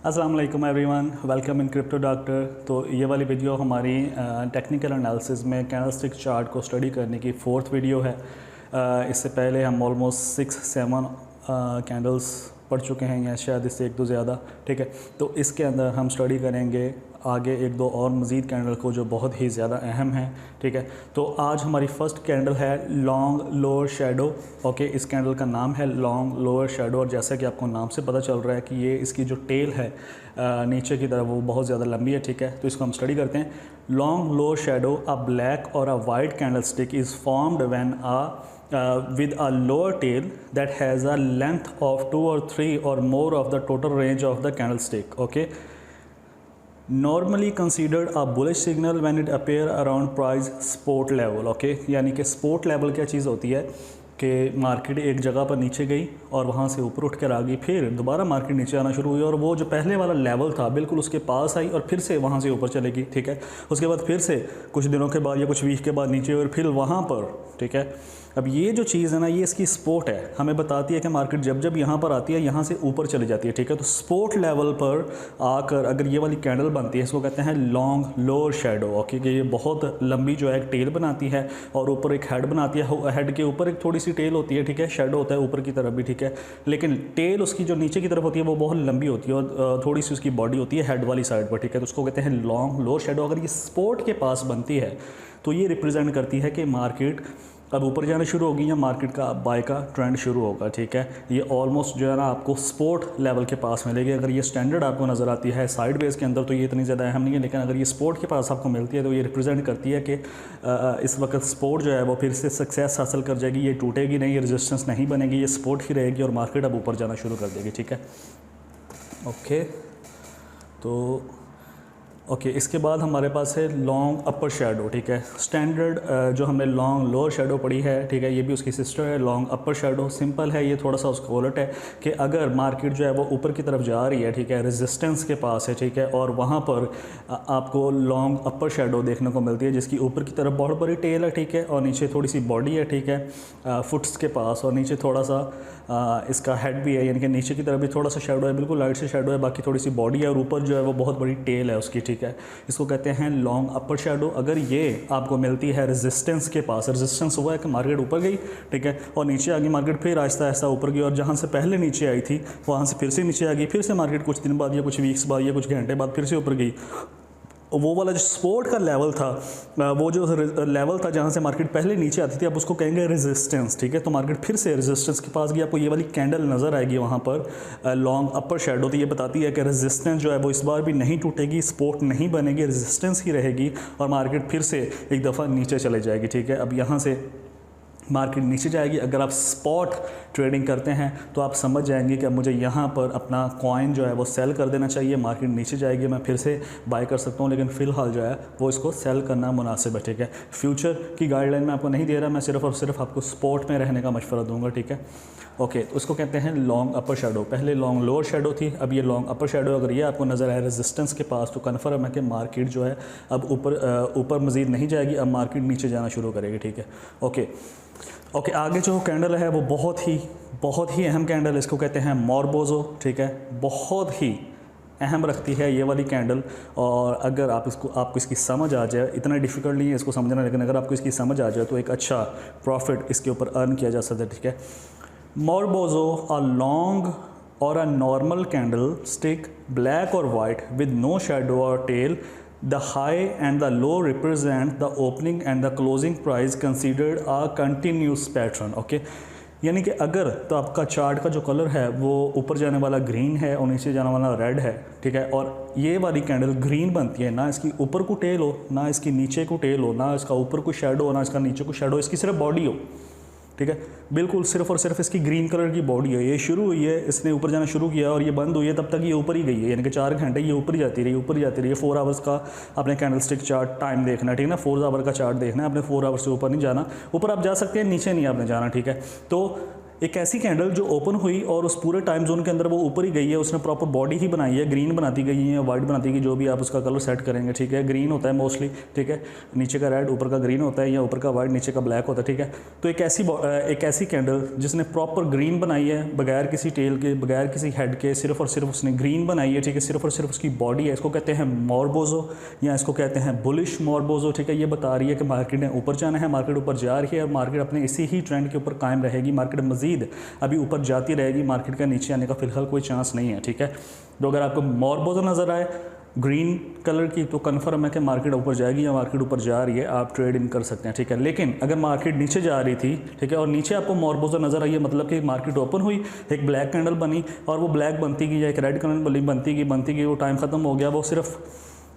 अस्सलाम वालेकुम everyone, welcome in crypto doctor. तो ये वाली वीडियो हमारी टेक्निकल एनालिसिस में कैंडलस्टिक चार्ट को स्टडी करने की 4th वीडियो है। इससे पहले हम ऑलमोस्ट 6-7 कैंडल्स पढ़ चुके हैं या शायद इससे एक दो ज़्यादा, ठीक है। तो इसके अंदर हम स्टडी करेंगे आगे एक दो और मज़ीद कैंडल को जो बहुत ही ज़्यादा अहम है, ठीक है। तो आज हमारी फ़र्स्ट कैंडल है लॉन्ग लोअर शेडो। ओके, इस कैंडल का नाम है लॉन्ग लोअर शेडो और जैसा कि आपको नाम से पता चल रहा है कि ये इसकी जो टेल है नीचे की तरफ वो बहुत ज़्यादा लंबी है, ठीक है। तो इसको हम स्टडी करते हैं। Long lower shadow a black और a white candlestick is formed when with a lower tail that has a length of 2 or 3 or more of the total range of the candlestick. Okay, normally considered a bullish signal when it appear around price support level. Okay, यानी कि support level क्या चीज़ होती है कि market एक जगह पर नीचे गई और वहाँ से ऊपर उठ कर आ गई, फिर दोबारा मार्केट नीचे आना शुरू हुई और वो जो पहले वाला लेवल था बिल्कुल उसके पास आई और फिर से वहाँ से ऊपर चलेगी, ठीक है। उसके बाद फिर से कुछ दिनों के बाद या कुछ वीक के बाद नीचे और फिर वहाँ पर, ठीक है। अब ये जो चीज़ है ना, ये इसकी सपोर्ट है, हमें बताती है कि मार्केट जब जब यहाँ पर आती है यहाँ से ऊपर चली जाती है, ठीक है। तो सपोर्ट लेवल पर आकर अगर ये वाली कैंडल बनती है, इसको कहते हैं लॉन्ग लोअर शेडो। ओके, कि ये बहुत लंबी जो है एक टेल बनाती है और ऊपर एक हेड बनाती है। हेड के ऊपर एक थोड़ी सी टेल होती है, ठीक है। शेडो होता है ऊपर की तरफ भी, ठीक है। लेकिन टेल उसकी जो नीचे की तरफ होती है वो बहुत लंबी होती है और थोड़ी सी उसकी बॉडी होती है हेड वाली साइड पर, ठीक है। तो उसको कहते हैं लॉन्ग लोअर शेडो। अगर ये सपोर्ट के पास बनती है तो ये रिप्रेजेंट करती है कि मार्केट अब ऊपर जाना शुरू होगी या मार्केट का बाय का ट्रेंड शुरू होगा, ठीक है। ये ऑलमोस्ट जो है ना आपको सपोर्ट लेवल के पास मिलेगी। अगर ये स्टैंडर्ड आपको नज़र आती है साइड बेस के अंदर तो ये इतनी ज़्यादा अहम नहीं है, लेकिन अगर ये सपोर्ट के पास आपको मिलती है तो ये रिप्रेजेंट करती है कि इस वक्त सपोर्ट जो है वो फिर से सक्सेस हासिल कर जाएगी, ये टूटेगी नहीं, ये रेजिस्टेंस नहीं बनेगी, ये सपोर्ट ही रहेगी और मार्केट अब ऊपर जाना शुरू कर देगी, ठीक है। ओके, तो ओके, इसके बाद हमारे पास है लॉन्ग अपर शेडो, ठीक है। स्टैंडर्ड जो हमने लॉन्ग लोअर शेडो पढ़ी है, ठीक है, ये भी उसकी सिस्टर है लॉन्ग अपर शेडो। सिंपल है, ये थोड़ा सा उसका उलट है कि अगर मार्केट जो है वो ऊपर की तरफ जा रही है, ठीक है, रेजिस्टेंस के पास है, ठीक है, और वहाँ पर आपको लॉन्ग अपर शेडो देखने को मिलती है जिसकी ऊपर की तरफ बहुत बड़ी टेल है, ठीक है, और नीचे थोड़ी सी बॉडी है, ठीक है, फुट्स के पास, और नीचे थोड़ा सा इसका हेड भी है, यानी कि नीचे की तरफ भी थोड़ा सा शेडो है, बिल्कुल लाइट से शेडो है, बाकी थोड़ी सी बॉडी है और ऊपर जो है वो बहुत बड़ी टेल है उसकी, ठीक है। इसको कहते हैं लॉन्ग अपर शेडो। अगर ये आपको मिलती है रेजिस्टेंस के पास, रेजिस्टेंस हुआ है कि मार्केट ऊपर गई, ठीक है, और नीचे आ गई मार्केट, फिर आहिस्ता आहिस्ता ऊपर गई और जहाँ से पहले नीचे आई थी वहाँ से फिर से नीचे आ गई, फिर से मार्केट कुछ दिन बाद या कुछ वीक्स बाद या कुछ घंटे बाद फिर से ऊपर गई। वो वाला जो सपोर्ट का लेवल था, वो जो लेवल था जहाँ से मार्केट पहले नीचे आती थी, अब उसको कहेंगे रेजिस्टेंस, ठीक है। तो मार्केट फिर से रेजिस्टेंस के पास गई, आपको ये वाली कैंडल नज़र आएगी वहाँ पर लॉन्ग अपर शेडो। तो ये बताती है कि रेजिस्टेंस जो है वो इस बार भी नहीं टूटेगी, सपोर्ट नहीं बनेगी, रेजिस्टेंस ही रहेगी और मार्केट फिर से एक दफ़ा नीचे चले जाएगी, ठीक है। अब यहाँ से मार्केट नीचे जाएगी। अगर आप स्पॉट ट्रेडिंग करते हैं तो आप समझ जाएंगे कि अब मुझे यहाँ पर अपना कॉइन जो है वो सेल कर देना चाहिए, मार्केट नीचे जाएगी, मैं फिर से बाय कर सकता हूँ, लेकिन फ़िलहाल जो है वो इसको सेल करना मुनासिब है, ठीक है। फ्यूचर की गाइडलाइन मैं आपको नहीं दे रहा, मैं सिर्फ और सिर्फ आपको स्पॉट में रहने का मशवरा दूंगा, ठीक है। ओके, तो उसको कहते हैं लॉन्ग अपर शेडो। पहले लॉन्ग लोअर शेडो थी, अब ये लॉन्ग अपर शेडो। अगर ये आपको नज़र आए रेजिस्टेंस के पास तो कन्फर्म है कि मार्केट जो है अब ऊपर मज़ीद नहीं जाएगी, अब मार्केट नीचे जाना शुरू करेगी, ठीक है। ओके, आगे जो कैंडल है वो बहुत ही अहम कैंडल, इसको कहते हैं मॉर्बोजो, ठीक है। बहुत ही अहम रखती है ये वाली कैंडल और अगर आपको इसकी समझ आ जाए, इतना डिफ़िकल्ट नहीं है इसको समझना, लेकिन अगर आपको इसकी समझ आ जाए तो एक अच्छा प्रॉफिट इसके ऊपर अर्न किया जा सकता है, ठीक है। मॉर्बोजो अ लॉन्ग और a normal candle stick black और वाइट विद नो शेडो और tell. The high and the low represent the opening and the closing price considered a continuous pattern. Okay, यानी कि अगर तो आपका चार्ट का जो कलर है वो ऊपर जाने वाला ग्रीन है और नीचे जाने वाला रेड है, ठीक है। और ये वाली कैंडल ग्रीन बनती है, ना इसकी ऊपर को टेल हो, ना इसकी नीचे को टेल हो, ना इसका ऊपर को शेडो हो, ना इसका नीचे को शेडो, इसकी सिर्फ बॉडी हो, ठीक है। बिल्कुल सिर्फ और सिर्फ इसकी ग्रीन कलर की बॉडी है। ये शुरू हुई है, इसने ऊपर जाना शुरू किया और ये बंद हुई है, तब तक ये ऊपर ही गई है, यानी कि 4 घंटे ये ऊपर ही जाती रही। 4 आवर्स का आपने कैंडलस्टिक चार्ट टाइम देखना है, ठीक है ना। 4 आवर का चार्ट देखना है आपने, 4 आवर्स से ऊपर नहीं जाना। ऊपर आप जा सकते हैं, नीचे नहीं आपने जाना, ठीक है। तो एक ऐसी कैंडल जो ओपन हुई और उस पूरे टाइम जोन के अंदर वो ऊपर ही गई है, उसने प्रॉपर बॉडी ही बनाई है, ग्रीन बनाती गई है, वाइट बनाती गई, जो भी आप उसका कलर सेट करेंगे, ठीक है। ग्रीन होता है मोस्टली, ठीक है, नीचे का रेड ऊपर का ग्रीन होता है, या ऊपर का वाइट नीचे का ब्लैक होता है, ठीक है। तो एक ऐसी कैंडल जिसने प्रॉपर ग्रीन बनाई है, बगैर किसी टेल के, बगैर किसी हेड के, सिर्फ और सिर्फ उसने ग्रीन बनाई है, ठीक है, सिर्फ और सिर्फ उसकी बॉडी है, इसको कहते हैं मॉर्बोजो या इसको कहते हैं बुलिश मॉर्बोजो, ठीक है। ये बता रही है कि मार्केट ने ऊपर जाना है, मार्केट ऊपर जा रही है और मार्केट अपने इसी ही ट्रेंड के ऊपर कायम रहेगी, मार्केट मजीद अभी ऊपर जाती रहेगी, मार्केट का नीचे आने का फिलहाल कोई चांस नहीं है, ठीक है। तो अगर आपको मॉर्बोजो नज़र आए ग्रीन कलर की तो कन्फर्म है कि मार्केट ऊपर जाएगी या मार्केट ऊपर जा रही है, आप ट्रेड इन कर सकते हैं, ठीक है। लेकिन अगर मार्केट नीचे जा रही थी, ठीक है, और नीचे आपको मॉर्बोजो नज़र आई है, मतलब कि मार्केट ओपन हुई, एक ब्लैक कैंडल बनी और वो ब्लैक बनती गई या एक रेड कैंडल बनती गई, वो टाइम ख़त्म हो गया, वो सिर्फ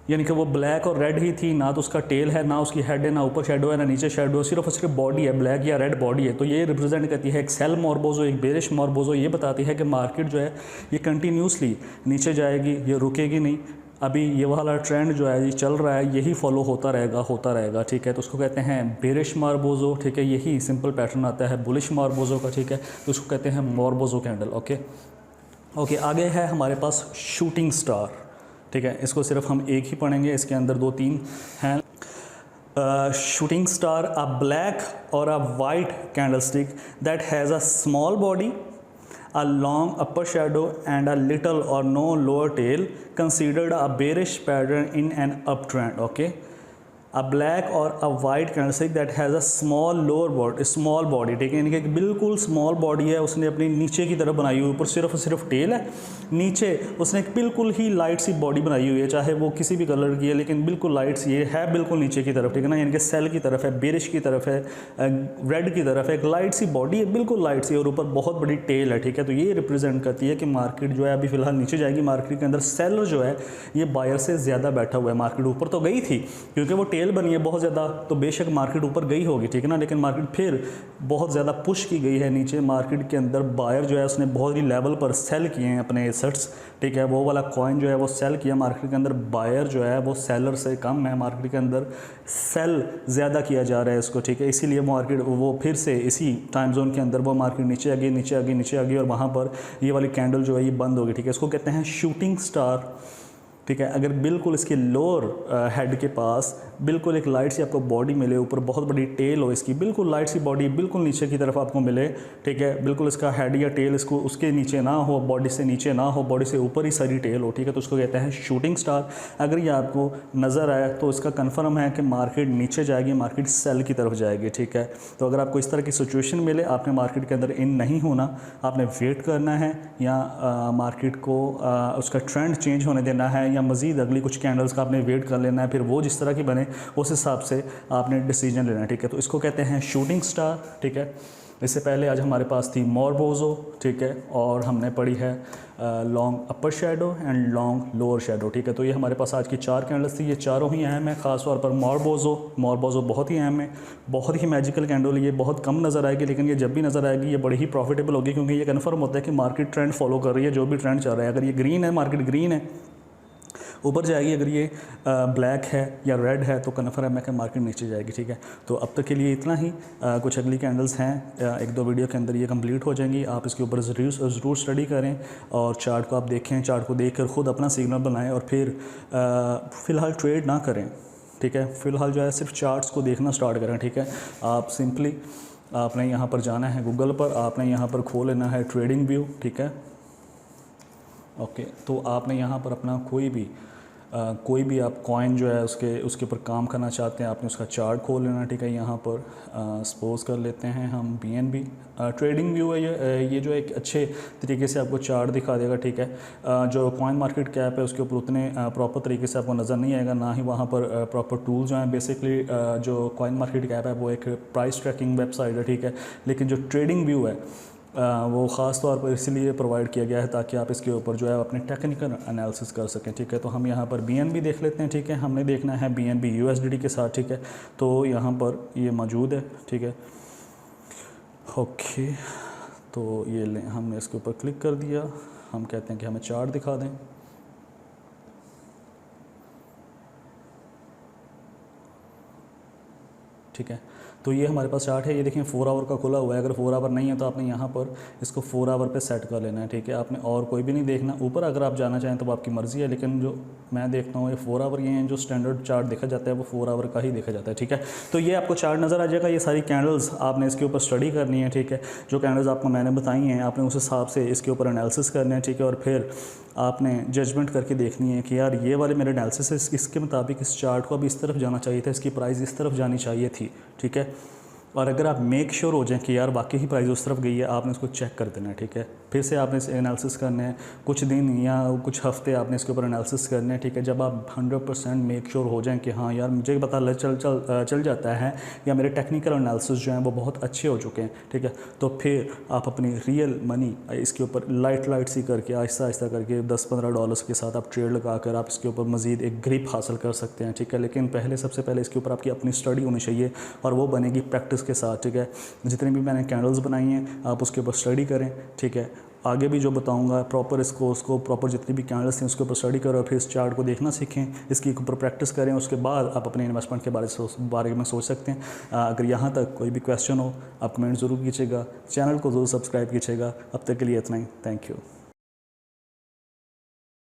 यानी कि वो ब्लैक और रेड ही थी, ना तो उसका टेल है, ना उसकी हेड है, ना ऊपर शेडो है, ना नीचे शेडो है, सिर्फ उसकी बॉडी है, ब्लैक या रेड बॉडी है। तो ये रिप्रेजेंट करती है एक सेल मॉर्बोजो, एक बेरिश मॉर्बोजो। ये बताती है कि मार्केट जो है ये कंटिन्यूसली नीचे जाएगी, ये रुकेगी नहीं, अभी ये वाला ट्रेंड जो है ये चल रहा है, यही फॉलो होता रहेगा, ठीक है। तो उसको कहते हैं बेरिश मॉर्बोजो, ठीक है, यही सिंपल पैटर्न आता है बुलिश मॉर्बोजो का, ठीक है। तो उसको कहते हैं मॉर्बोजो कैंडल, ओके। आगे है हमारे पास शूटिंग स्टार, ठीक है, इसको सिर्फ हम एक ही पढ़ेंगे, इसके अंदर 2-3 हैं। शूटिंग स्टार, अ ब्लैक और a white candlestick that has a small body, a long upper shadow and a little or no lower tail, considered a bearish pattern in an uptrend, okay. A black or a white candlestick that has a small body, ठीक है, यानी कि बिल्कुल small body है, उसने अपनी नीचे की तरफ बनाई हुई, ऊपर सिर्फ टेल है, नीचे उसने एक बिल्कुल ही लाइट सी बॉडी बनाई हुई है, चाहे वो किसी भी कलर की है, लेकिन बिल्कुल लाइट सी है बिल्कुल नीचे की तरफ, ठीक है ना, यानी कि सेल की तरफ है, बेरिश की तरफ है, रेड की तरफ है, एक लाइट सी बॉडी है, बिल्कुल लाइट सी, और ऊपर बहुत बड़ी टेल है, ठीक है। तो ये रिप्रेजेंट करती है कि मार्केट जो है अभी फिलहाल नीचे जाएगी, मार्केट के अंदर सेलर जो है ये बायर से ज़्यादा बैठा हुआ है। मार्केट ऊपर तो गई थी क्योंकि वो टेल बनी है बहुत ज़्यादा, तो बेशक मार्केट ऊपर गई होगी, ठीक है ना, लेकिन मार्केट फिर बहुत ज़्यादा पुश की गई है नीचे, मार्केट के अंदर बायर जो है उसने बहुत ही लेवल पर सेल किए हैं अपने एसेट्स, ठीक है। वो वाला कॉइन जो है वो सेल किया, मार्केट के अंदर बायर जो है वो सेलर से कम है, मार्केट के अंदर सेल ज़्यादा किया जा रहा है इसको, ठीक है। इसीलिए मार्केट वो फिर से इसी टाइम जोन के अंदर वो मार्केट नीचे आ गई और वहाँ पर ये वाली कैंडल जो है ये बंद होगी, ठीक है। इसको कहते हैं शूटिंग स्टार, ठीक है। अगर बिल्कुल इसके लोअर हेड के पास बिल्कुल एक लाइट सी आपको बॉडी मिले, ऊपर बहुत बड़ी टेल हो इसकी, बिल्कुल लाइट सी बॉडी बिल्कुल नीचे की तरफ आपको मिले, ठीक है, बिल्कुल इसका हेड या टेल इसको उसके नीचे ना हो, बॉडी से नीचे ना हो, बॉडी से ऊपर ही सारी टेल हो, ठीक है, तो उसको कहते हैं शूटिंग स्टार। अगर ये आपको नज़र आए तो इसका कन्फर्म है कि मार्केट नीचे जाएगी, मार्केट सेल की तरफ जाएगी, ठीक है। तो अगर आपको इस तरह की सिचुएशन मिले, आपने मार्केट के अंदर इन नहीं होना, आपने वेट करना है या मार्केट को उसका ट्रेंड चेंज होने देना है, या मज़ीद अगली कुछ कैंडल्स का आपने वेट कर लेना है, फिर वो जिस तरह की बने उस हिसाब से आपने डिसीजन लेना है, ठीक है। तो इसको कहते हैं शूटिंग स्टार, ठीक है। इससे पहले आज हमारे पास थी मॉर्बोजो, ठीक है, और हमने पढ़ी है long upper shadow and long lower shadow, ठीक है। तो ये हमारे पास आज की 4 कैंडल्स थी, ये चारों ही अहम है, ख़ास तौर पर मॉर्बोजो बहुत ही अहम है, बहुत ही मैजिकल कैंडल, ये बहुत कम नज़र आएगी, लेकिन ये जब भी नज़र आएगी ये बड़ी ही प्रॉफिटेबल होगी, क्योंकि ये कन्फर्म होता है कि मार्केट ट्रेंड फॉलो कर रही है, जो भी ट्रेंड चल रहा है। अगर ये ग्रीन है, मार्केट ग्रीन है, ऊपर जाएगी, अगर ये ब्लैक है या रेड है तो कन्फर्म है कि मार्केट नीचे जाएगी, ठीक है। तो अब तक के लिए इतना ही, कुछ अगली कैंडल्स हैं 1-2 वीडियो के अंदर ये कंप्लीट हो जाएंगी, आप इसके ऊपर ज़रूर स्टडी करें और चार्ट को आप देखें, चार्ट को देखकर ख़ुद अपना सिग्नल बनाएं और फिर फ़िलहाल ट्रेड ना करें, ठीक है। फ़िलहाल जो है सिर्फ चार्ट्स को देखना स्टार्ट करें, ठीक है। आप सिंपली आपने यहाँ पर जाना है गूगल पर, आपने यहाँ पर खोल लेना है ट्रेडिंग व्यू, ठीक है, ओके। तो आपने यहाँ पर अपना कोई भी आप कॉइन जो है उसके ऊपर काम करना चाहते हैं, आपने उसका चार्ट खोल लेना, ठीक है। यहाँ पर सपोज कर लेते हैं हम BNB ट्रेडिंग व्यू है, ये जो एक अच्छे तरीके से आपको चार्ट दिखा देगा, ठीक है। जो कॉइन मार्केट कैप है उसके ऊपर उतने प्रॉपर तरीके से आपको नज़र नहीं आएगा, ना ही वहाँ पर प्रॉपर टूल जो हैं। बेसिकली जो कॉइन मार्केट कैप है वो एक प्राइस ट्रैकिंग वेबसाइट है, ठीक है, लेकिन जो ट्रेडिंग व्यू है वो ख़ास तौर पर इसलिए प्रोवाइड किया गया है ताकि आप इसके ऊपर जो है अपने टेक्निकल एनालिसिस कर सकें, ठीक है। तो हम यहाँ पर BNB देख लेते हैं, ठीक है, हमने देखना है BNB USDT के साथ, ठीक है। तो यहाँ पर ये मौजूद है, ठीक है, ओके। तो ये हमने इसके ऊपर क्लिक कर दिया, हम कहते हैं कि हमें चार्ट दिखा दें, ठीक है। तो ये हमारे पास चार्ट है, ये देखें 4 आवर का खुला हुआ है। अगर 4 आवर नहीं है तो आपने यहाँ पर इसको 4 आवर पे सेट कर लेना है, ठीक है। आपने और कोई भी नहीं देखना। ऊपर अगर आप जाना चाहें तो आपकी मर्ज़ी है, लेकिन जो मैं देखता हूँ ये 4 आवर ये हैं, जो स्टैंडर्ड चार्ट देखा जाता है वो 4 आवर का ही देखा जाता है, ठीक है। तो ये आपको चार्ट नज़र आ जाएगा। ये सारी कैंडल्स आपने इसके ऊपर स्टडी करनी है, ठीक है। जो कैंडल्स आपको मैंने बताई हैं आपने उस हिसाब से इसके ऊपर एनालिसिस करना है, ठीक है। और फिर आपने जजमेंट करके देखनी है कि यार ये वाले मेरे एनालिसिस इसके मुताबिक इस चार्ट को अब इस तरफ जाना चाहिए था, इसकी प्राइस इस तरफ जानी चाहिए थी, ठीक है। और अगर आप मेक श्योर हो जाएं कि यार वाकई ही प्राइस उस तरफ गई है, आपने इसको चेक कर देना है, ठीक है। फिर से आपने इसे एनालिसिस करना है, कुछ दिन या कुछ हफ्ते आपने इसके ऊपर एनालिसिस करना है, ठीक है। जब आप 100% मेक श्योर हो जाएं कि हाँ यार मुझे पता चल जाता है या मेरे टेक्निकल एनालिसिस जो हैं वो बहुत अच्छे हो चुके हैं, ठीक है, तो फिर आप अपनी रियल मनी इसके ऊपर लाइट सी करके आहिस्ता आहिस्ता करके $10-15 के साथ आप ट्रेड लगा कर आप इसके ऊपर मज़ीद एक ग्रिप हासिल कर सकते हैं, ठीक है। लेकिन पहले सबसे पहले इसके ऊपर आपकी अपनी स्टडी होनी चाहिए और वो बनेगी प्रैक्टिस के साथ, ठीक है। जितनी भी मैंने कैंडल्स बनाई हैं आप उसके ऊपर स्टडी करें, ठीक है। आगे भी जो बताऊंगा प्रॉपर उसको प्रॉपर जितनी भी कैंडल्स हैं उसके ऊपर स्टडी करो, फिर इस चार्ट को देखना सीखें, इसके ऊपर प्रैक्टिस करें, उसके बाद आप अपने इन्वेस्टमेंट के बारे में सोच सकते हैं। अगर यहाँ तक कोई भी क्वेश्चन हो आप कमेंट ज़रूर कीजिएगा, चैनल को ज़रूर सब्सक्राइब कीजिएगा। अब तक के लिए इतना ही, थैंक यू।